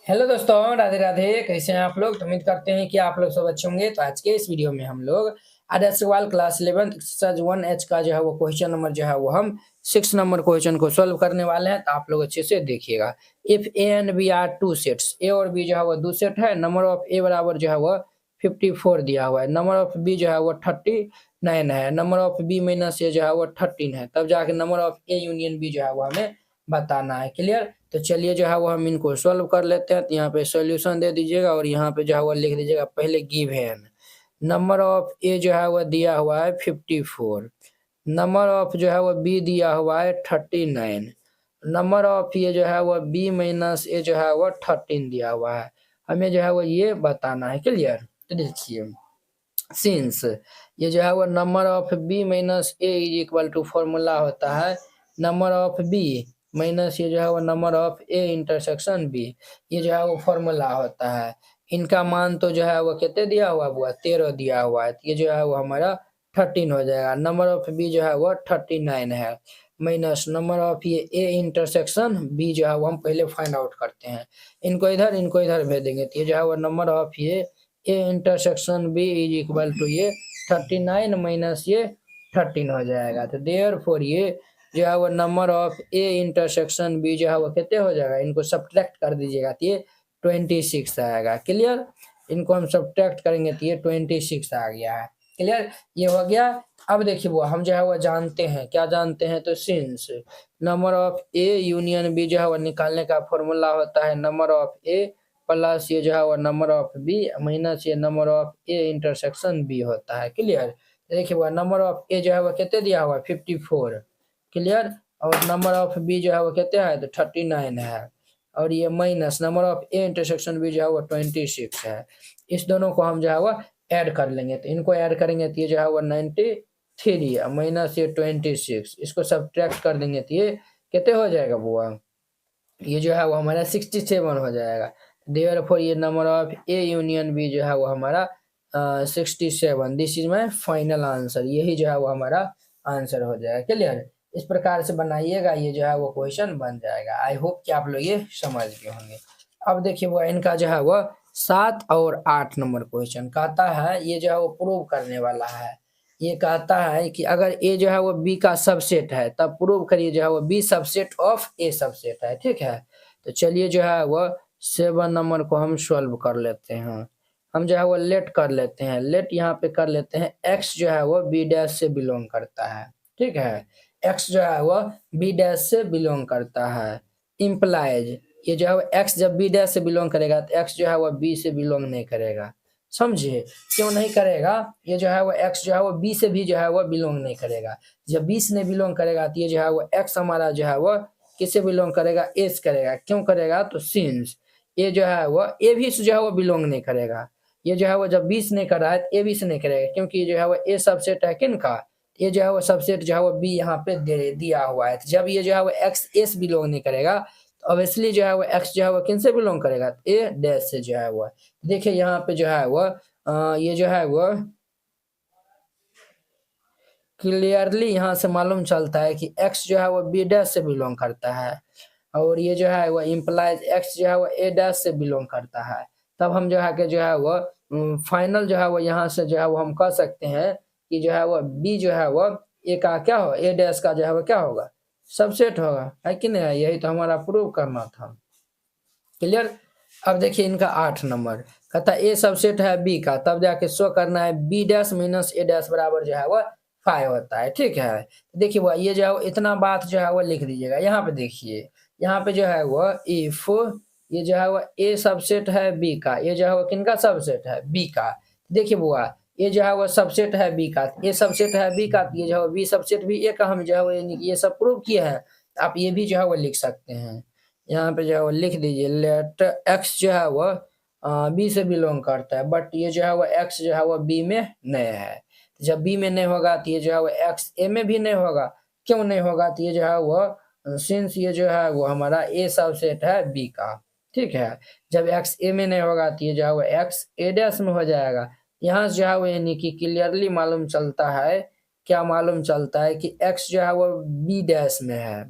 Hello दोस्तों, राधे राधे। कैसे हैं आप लोग? तो उम्मीद करते हैं कि आप लोग सब अच्छे होंगे। तो आज के इस वीडियो में हम लोग आदर्श सवाल क्लास 11 एक्सरसाइज 1H का जो है वो क्वेश्चन नंबर जो है वो हम 6 नंबर क्वेश्चन को सॉल्व करने वाले हैं। तो आप लोग अच्छे से देखिएगा। If a and b are two sets, a और बी जो है वो दो सेट है। नंबर ऑफ ए बराबर जो है वो 54 दिया हुआ है। नंबर ऑफ बी जो है वो 39 है। Number of B minus A जो है वो 13 है। तब जाके number of A union B जो है वो हमें बताना है। क्लियर? तो चलिए जो है वो हम इनको सॉल्व कर लेते हैं। तो यहाँ पे सॉल्यूशन दे दीजिएगा और यहाँ पे जो है वो लिख दीजिएगा पहले गिवन। नंबर ऑफ ए जो है वो दिया हुआ है 54। नंबर ऑफ जो है वो बी दिया हुआ है 39। नंबर ऑफ ये जो है वो बी माइनस ए जो है वो 13 दिया हुआ है। हमें जो है वो ये बताना है। क्लियर? तो देखिए, सिंस ये जो है वो number of B minus A is equal to formula होता है नंबर ऑफ बी माइनस ये जो है वो number of A intersection B. ये जो है वो फॉर्मूला होता है। इनका मान तो जो है वो कितने दिया हुआ है? 13 दिया हुआ है। ये जो है वो हमारा 13 हो जाएगा। नंबर ऑफ बी जो है वो 39 है माइनस नंबर ऑफ ये ए इंटरसेक्शन बी जो है वो हम पहले फाइंड आउट करते हैं। इनको इधर भेज देंगे। तो ये जो है वो नंबर ऑफ ये A intersection B is equal to ये 39 माइनस ये 13 हो जाएगा। तो देयरफॉर ये जो है वो number of A intersection B जो है वो कितने हो जाएगा? इनको सब्ट्रैक्ट कर दीजिएगा तो ये 26 आएगा। क्लियर? इनको हम सब्ट्रैक्ट करेंगे तो ये 26 आ गया है। क्लियर? ये हो गया। अब देखिए वो हम जो है वो जानते हैं, क्या जानते हैं? तो since number of A union B जो है वो निकालने का फॉर्मूला होता है नंबर ऑफ ए प्लस ये जो है वो नंबर ऑफ बी माइनस ये number of A intersection B होता है। क्लियर? देखिए वो नंबर ऑफ ए जो है वो कितने दिया हुआ है? 54। क्लियर? और नंबर ऑफ बी जो है वो कितने है? तो 39 है। और ये minus number of A intersection B जो है वो 26 है। इस दोनों को हम जो है वो ऐड कर लेंगे। तो इनको ऐड करेंगे तो ये जो है वो 93 माइनस ये 26। इसको सब्ट्रैक्ट कर देंगे तो ये कितने हो जाएगा बुआ? ये जो है वो हमारा 67 हो जाएगा। देयरफॉर ये number of A union B जो है वो हमारा 67। This is my final answer. यही जो है वो हमारा आंसर हो जाएगा। क्लियर? इस प्रकार से बनाइएगा, ये जो है वो क्वेश्चन बन जाएगा। आई होप कि आप लोग ये समझ गए होंगे। अब देखिए वो इनका जो है वो 7 और 8 नंबर क्वेश्चन कहता है, ये जो है वो प्रूव करने वाला है। ये कहता है कि अगर ए जो है वो बी का सबसेट है तब प्रूव करिए जो है वो B subset of A subset है। ठीक है? तो चलिए जो है वो 7 नंबर को हम सॉल्व कर लेते हैं। हम जो है वो लेट कर लेते हैं। लेट यहाँ पे कर लेते हैं एक्स जो है वो बी डैश से बिलोंग करता है। ठीक है? एक्स जो है वो बी डैश से बिलोंग करता है। इम्प्लाइज ये जो है वो एक्स जब बी डैश से बिलोंग करेगा तो एक्स जो है वो बी से बिलोंग नहीं करेगा। समझे? क्यों नहीं करेगा? ये जो है वो एक्स जो है वो बी से भी जो है वो बिलोंग नहीं करेगा। जब बी से नहीं बिलोंग करेगा तो ये जो है वो एक्स हमारा जो है वो किससे बिलोंग करेगा? ए से करेगा। क्यों करेगा? तो सिंस ये जो है वो ए भी से जो है वो बिलोंग नहीं करेगा। ये जो है वो जब बी से नहीं कर रहा है तो ए बी से नहीं करेगा, क्योंकि ये जो है वो ए सबसेट है किन का? ये जो है वो सबसेट जो है वो बी यहाँ पे दिया हुआ है। तो जब ये जो है वो एक्स ए से बिलोंग नहीं करेगा तो ऑब्वियसली जो है वो एक्स जो है वो किन से बिलोंग करेगा? ए डैश से जो है वो। देखिए यहाँ पे जो है वो ये जो है वो क्लियरली यहाँ से मालूम चलता है कि x जो है वो बी डैश से बिलोंग करता है और ये जो है वो इम्प्लाइज x जो है वो ए डैश से बिलोंग करता है। तब हम जो है कि जो है वो फाइनल जो है वो यहाँ से जो है वो हम कह सकते हैं कि जो है वो b जो है वो ए का क्या हो? ए डैश का जो है वो क्या होगा? सबसेट होगा। है कि नहीं? यही तो हमारा प्रूव करना था। क्लियर? अब देखिए इनका 8 नंबर कहता है ए सबसेट है बी का, तब जाके शो करना है बी डैश माइनस ए डैश बराबर जो है वो 5 होता है। ठीक है? देखिए वो ये जो है वो इतना बात जो है वो लिख दीजिएगा। यहाँ पे देखिए, यहाँ पे जो है वो इफ ये जो है वो ए सबसेट है बी का, ये जो है वो किनका सबसेट है? बी का। देखिए बुआ ये जो है वो सबसेट है बी का, ए सबसेट है बी का, ये जो है बी सबसेट भी ए का हम जो है वो ये सब प्रूव किए हैं। आप ये भी जो है वो लिख सकते हैं। यहाँ पे जो है वो लिख दीजिए लेट एक्स जो है वो बी से बिलोंग करता है, बट ये जो है वो एक्स जो है वो बी में नहीं है। जब बी में नहीं होगा तो ये जो है वो एक्स ए में भी नहीं होगा। क्यों नहीं होगा? तो ये जो है वो सिंस ये जो है वो हमारा ए सबसेट है बी का। ठीक है? जब एक्स ए में नहीं होगा तो ये जो है वो एक्स ए डैश में हो जाएगा। यहाँ से जो है वो यानी कि क्लियरली मालूम चलता है, क्या मालूम चलता है कि एक्स जो है वो बी डैश में है।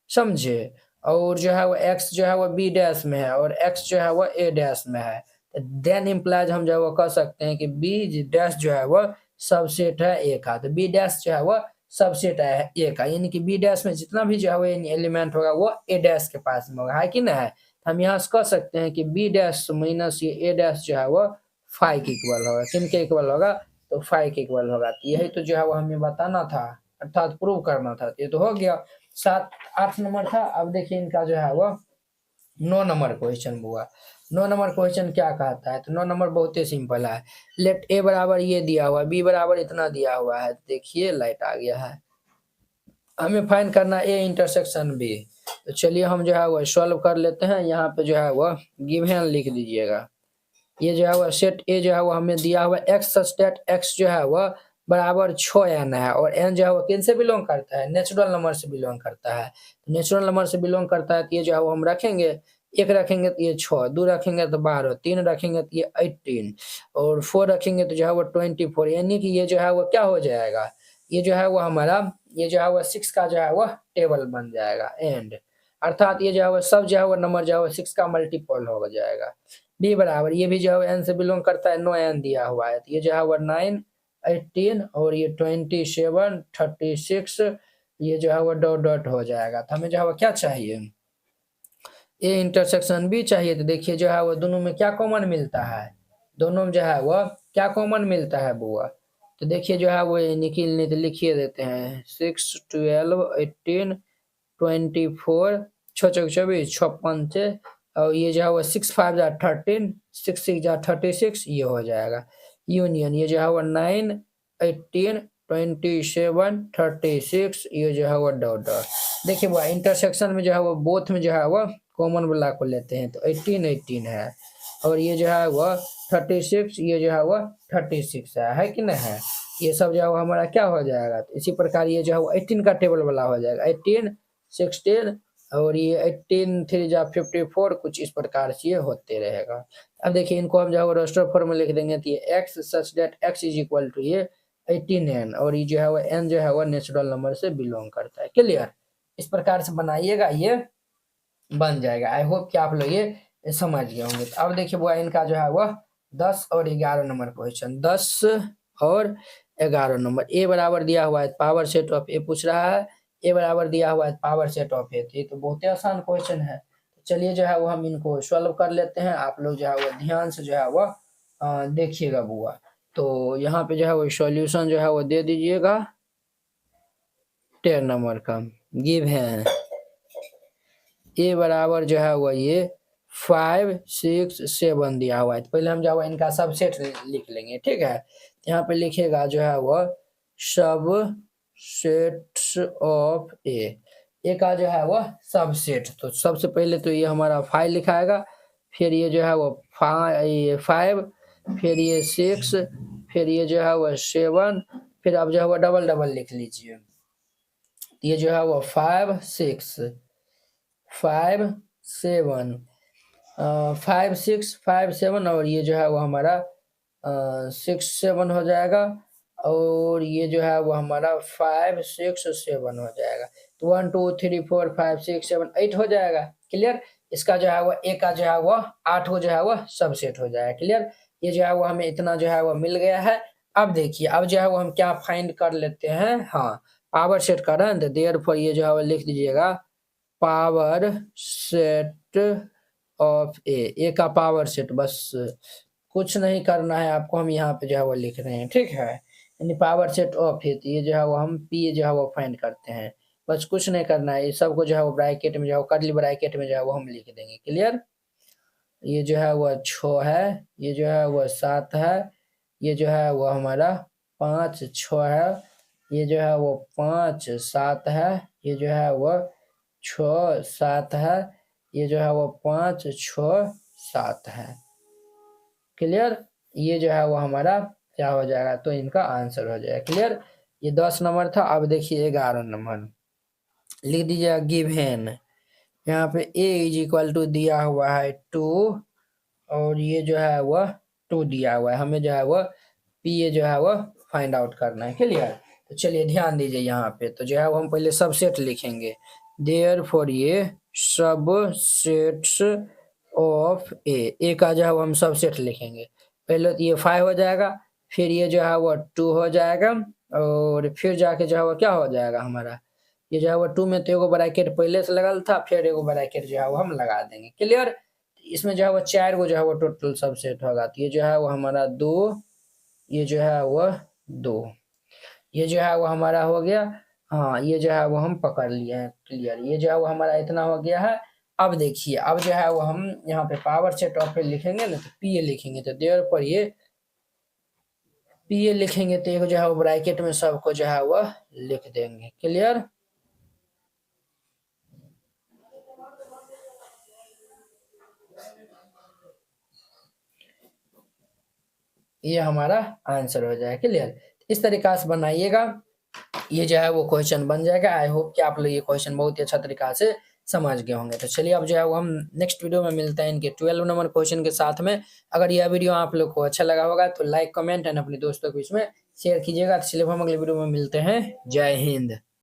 समझे? और जो है वो x जो है वो b डैश में है और x जो है वो a डैश में है, तो देन इम्प्लाइज हम जो है वो कह सकते हैं कि b डैश जो है वो सबसेट है a का, तो b डैश जो है वो सबसेट है a का, यानी कि b डैश में जितना भी जो है वो एलिमेंट होगा वो a डैश के पास में होगा, है कि ना है। हम यहाँ से कह सकते हैं कि b डैश माइनस ये a डैश जो है वो फाइव के इक्वल होगा, किन के इक्वल होगा, तो फाइव के इक्वल होगा। तो यही तो जो है वो हमें बताना था, अर्थात प्रूव करना था, ये तो हो गया। 7 8 नंबर था। अब देखिए इनका जो है वो 9 नंबर क्वेश्चन हुआ। 9 नंबर क्वेश्चन क्या कहता है, तो 9 नंबर बहुत ही सिंपल है। लेट ए बराबर ये दिया हुआ है, बी बराबर इतना दिया हुआ है, देखिए लाइट आ गया है, हमें फाइंड करना ए इंटरसेक्शन बी। तो चलिए हम जो है वो सॉल्व कर लेते हैं। यहाँ पे जो है वो गिवन लिख दीजिएगा। ये जो है वो सेट ए जो है वो हमें दिया हुआ एक्स सच दैट एक्स जो है वो बराबर 6n है, और n जो है वो किन से बिलोंग करता है, नेचुरल नंबर से बिलोंग करता है। नेचुरल नंबर से बिलोंग करता है तो ये जो है वो हम रखेंगे, 1 रखेंगे तो ये 6, 2 रखेंगे तो 12, 3 रखेंगे तो ये 18 और 4 रखेंगे तो जो है वो 24, यानी कि ये जो है वो क्या हो जाएगा, ये जो है वो हमारा ये जो है वो 6 का जो है वो टेबल बन जाएगा एंड, अर्थात ये जो है वो सब जो है वो नंबर जो है वो 6 का मल्टीपल हो जाएगा। बी बराबर ये भी जो है एन से बिलोंग करता है, 9 एन दिया हुआ है, तो ये जो है वो 9 18 और ये 27 36, ये जो है वो डॉट डॉट हो जाएगा। तो हमें जो है वो क्या चाहिए, ए इंटरसेक्शन बी चाहिए। तो देखिए जो है वो दोनों में क्या कॉमन मिलता है, दोनों में जो है वो क्या कॉमन मिलता है बुआ, तो देखिए जो है वो निकलने तो लिखिए देते हैं 6 12 18 24 6 चौक 24 6 5 और ये जो है वो 6 5 जा 13 6 6 जा 36, ये हो जाएगा यूनियन। ये जो है वो 9 18 27 36, ये जो है वो डॉट डॉट। देखिए वो इंटरसेक्शन में जो है वो बोथ में जो है वो कॉमन वाला को लेते हैं, तो 18 18 है और ये जो है वो 36, ये जो है वो 36 है कि नहीं है। ये सब जो है वो हमारा क्या हो जाएगा, तो इसी प्रकार ये जो है वो 18 का टेबल वाला हो जाएगा, 18 16 और ये 18 3 जा 54, कुछ इस प्रकार से ये होते रहेगा। अब देखिए इनको हम जो है वो रोस्टर फॉर्म में लिख देंगे, तो ये x such that x is equal to ये 18n और ये जो है वो n जो है वो नेचुरल नंबर से बिलोंग करता है। क्लियर, इस प्रकार से बनाइएगा, ये बन जाएगा। आई होप कि आप लोग ये समझ गए होंगे। तो अब देखिए वो इनका जो है वह 10 और 11 नंबर क्वेश्चन, 10 और 11 नंबर। ए बराबर दिया हुआ है, पावर सेट ऑफ ए पूछ रहा है, ए बराबर दिया हुआ है पावर सेट ऑफ ए, तो ये तो बहुत ही आसान क्वेश्चन है। तो चलिए जो है वो हम इनको सॉल्व कर लेते हैं। आप लोग जो है वो ध्यान से जो है वो देखिएगा बुआ। तो यहाँ पे जो है वो सॉल्यूशन जो है वो दे दीजिएगा 10 नंबर का। गिव है ए बराबर जो है वो ये 5 6 7 दिया हुआ है, तो पहले हम जो है इनका सबसेट लिख लेंगे, ठीक है। यहाँ पे लिखेगा जो है वो सब सेट्स ऑफ ए का जो है वो सबसेट, तो सबसे पहले तो ये हमारा 5 लिखाएगा, फिर ये जो है वो 5 फिर ये 6 फिर ये जो है वो 7, फिर अब जो है वो डबल डबल लिख लीजिए, ये जो है वो 5 6 5 7 5 6 5 7 और ये जो है वो हमारा 6 7 हो जाएगा और ये जो है वो हमारा 5 6 7 हो जाएगा। तो 1 2 3 4 5 6 7 8 हो जाएगा। क्लियर, इसका जो है वो ए का जो है वो 8 जो है वो सबसेट हो जाएगा। क्लियर, ये जो है वो हमें इतना जो है वो मिल गया है। अब देखिए अब जो है वो हम क्या फाइंड कर लेते हैं, हाँ पावर सेट का रन, तो देयरफॉर ये जो है वो लिख दीजिएगा पावर सेट ऑफ ए का पावर सेट, बस कुछ नहीं करना है आपको, हम यहाँ पे जो है वो लिख रहे हैं, ठीक है। यानी पावर सेट ऑफ है, तो ये जो है वो हम पी जो है वो फाइंड करते हैं, बस कुछ नहीं करना है। ये सबको जो है वो ब्रैकेट में जो है कर्ली ब्रैकेट में जो है वो हम लिख देंगे। क्लियर, ये जो है वो 6 है, ये जो है वो 7 है, ये जो है वो हमारा 5 6 है, ये जो है वो 5 7 है, ये जो है वो 6 7 है, ये जो है वो 5 6 7 है। क्लियर, ये जो है वो हमारा क्या हो जाएगा, तो इनका आंसर हो जाएगा। क्लियर, ये 10 नंबर था। अब देखिए 11 नंबर लिख दीजिएगा गिवन, यहाँ पे a इज इक्वल टू दिया हुआ है 2 और ये जो है वह 2 दिया हुआ है, हमें जो है वह p जो है वह फाइंड आउट करना है। क्लियर, तो चलिए ध्यान दीजिए यहाँ पे, तो जो है वो हम पहले सबसेट लिखेंगे, देयरफॉर ये सबसेट्स ऑफ ए का जो है वो हम सबसेट लिखेंगे। पहले तो ये 5 हो जाएगा, फिर ये जो है वो 2 हो जाएगा, और फिर जाके जो है वो क्या हो जाएगा हमारा, ये जो है वो 2 में तो एगो ब्रैकेट पहले से लगल था, फिर एगो ब्रैकेट जो है वो हम लगा देंगे। क्लियर। इसमें जो है वो 4 गो जो है वो टोटल सबसेट होगा। तो ये जो है वो हमारा 2, ये जो है वो 2, ये जो है वो हमारा हो गया। हाँ, ये जो है वो हम पकड़ लिए हैं। क्लियर। ये जो है वो हमारा इतना हो गया है। अब देखिए, अब जो है वो हम यहाँ पे पावर सेट ऑफ पे लिखेंगे ना, तो पी ए लिखेंगे, तो देर पर ये पी ए लिखेंगे तो एक जो है वो ब्रैकेट में सबको जो है वो लिख देंगे। क्लियर। ये हमारा आंसर हो जाएगा। क्लियर। इस तरीका से बनाइएगा, ये जो है वो क्वेश्चन बन जाएगा। आई होप कि आप लोग ये क्वेश्चन बहुत ही अच्छा तरीका से समझ गए होंगे। तो चलिए अब जो है वो हम नेक्स्ट वीडियो में मिलते हैं इनके 12 नंबर क्वेश्चन के साथ में। अगर यह वीडियो आप लोग को अच्छा लगा होगा तो लाइक, कमेंट एंड अपने दोस्तों को इसमें शेयर कीजिएगा। तो चलिए हम अगले वीडियो में मिलते हैं। जय हिंद।